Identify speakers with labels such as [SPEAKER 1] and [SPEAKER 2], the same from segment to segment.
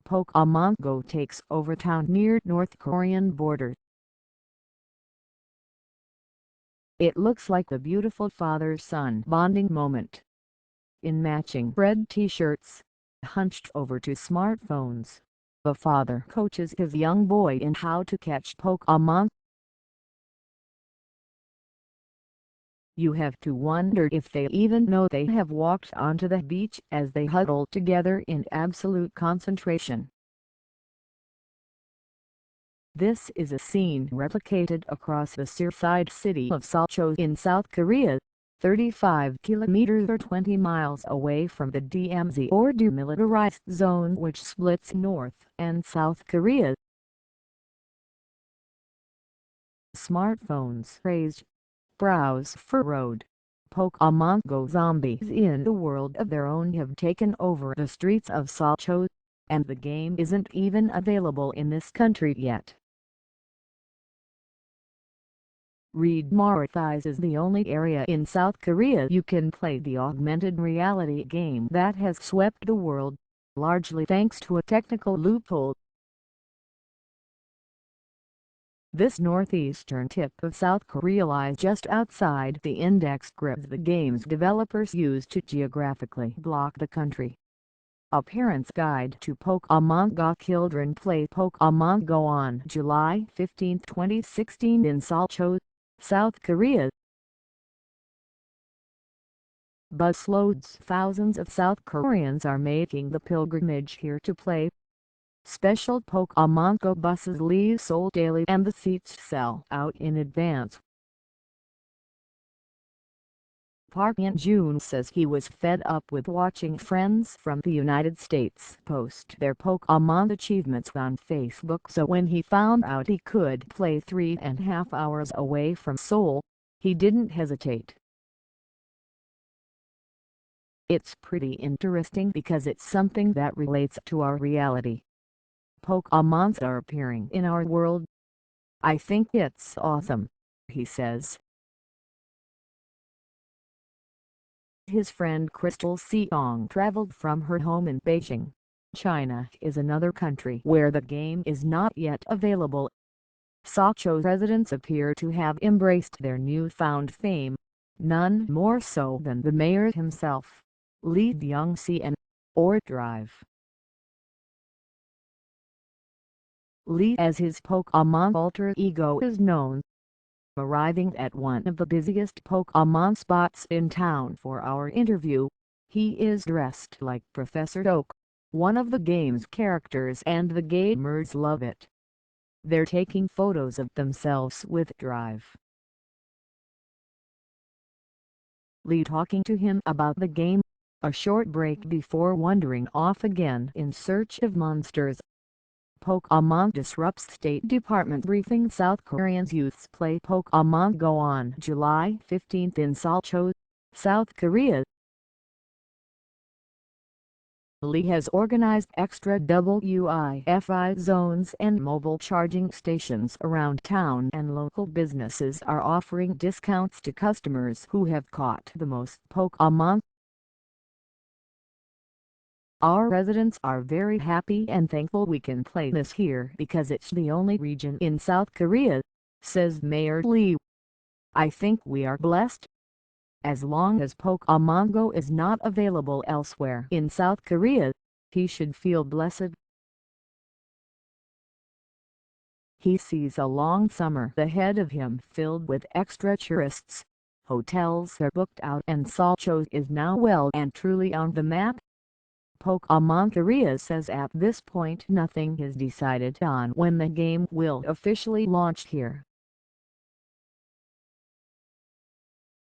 [SPEAKER 1] Pokemon Go takes over town near North Korean border. It looks like a beautiful father-son bonding moment. In matching red t-shirts, hunched over two smartphones, a father coaches his young boy in how to catch Pokemon. You have to wonder if they even know they have walked onto the beach as they huddle together in absolute concentration. This is a scene replicated across the seaside city of Seocho in South Korea, 35 kilometers or 20 miles away from the DMZ or demilitarized zone which splits North and South Korea. Smartphones raised, brows furrowed. Pokemon Go zombies in a world of their own have taken over the streets of Seocho, and the game isn't even available in this country yet. Reed Marithies is the only area in South Korea you can play the augmented reality game that has swept the world, largely thanks to a technical loophole. This northeastern tip of South Korea lies just outside the index grid the game's developers use to geographically block the country. A Parent's Guide to Pokemon Go. Children play Pokemon Go on July 15, 2016 in Seocho, South Korea. Busloads thousands of South Koreans are making the pilgrimage here to play. Special Pokemon Go buses leave Seoul daily and the seats sell out in advance. Park In-jun says he was fed up with watching friends from the United States post their Pokemon achievements on Facebook, so when he found out he could play 3.5 hours away from Seoul, he didn't hesitate. It's pretty interesting because it's something that relates to our reality. Pokemons are appearing in our world. I think it's awesome, he says. His friend Crystal Seong traveled from her home in Beijing. China is another country where the game is not yet available. Seocho residents appear to have embraced their newfound fame, none more so than the mayor himself, Lee Byung-se, or Drive. Lee, as his Pokemon alter ego is known, arriving at one of the busiest Pokemon spots in town for our interview. He is dressed like Professor Oak, one of the game's characters, and the gamers love it. They're taking photos of themselves with Drive. Lee talking to him about the game, a short break before wandering off again in search of monsters. Pokemon disrupts State Department briefing. South Koreans youths play Pokemon Go on July 15 in Seocho, South Korea. Lee has organized extra Wi-Fi zones and mobile charging stations around town, and local businesses are offering discounts to customers who have caught the most Pokemon. Our residents are very happy and thankful we can play this here because it's the only region in South Korea, says Mayor Lee. I think we are blessed. As long as Pokemon Go is not available elsewhere in South Korea, he should feel blessed. He sees a long summer ahead of him filled with extra tourists. Hotels are booked out and Seocho is now well and truly on the map. Pokemon Korea says at this point nothing is decided on when the game will officially launch here.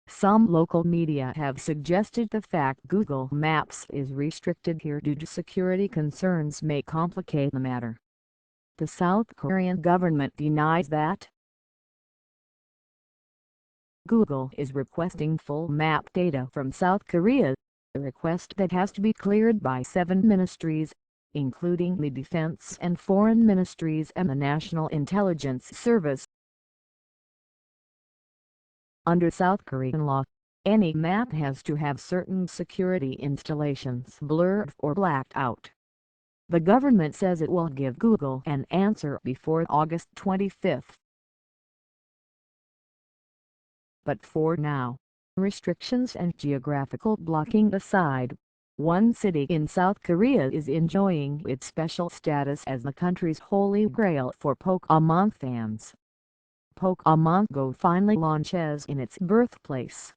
[SPEAKER 1] Some local media have suggested the fact Google Maps is restricted here due to security concerns may complicate the matter. The South Korean government denies that. Google is requesting full map data from South Korea, a request that has to be cleared by 7 ministries, including the Defense and Foreign Ministries and the National Intelligence Service. Under South Korean law, any map has to have certain security installations blurred or blacked out. The government says it will give Google an answer before August 25. But for now, restrictions and geographical blocking aside, one city in South Korea is enjoying its special status as the country's holy grail for Pokémon fans. Pokémon Go finally launches in its birthplace,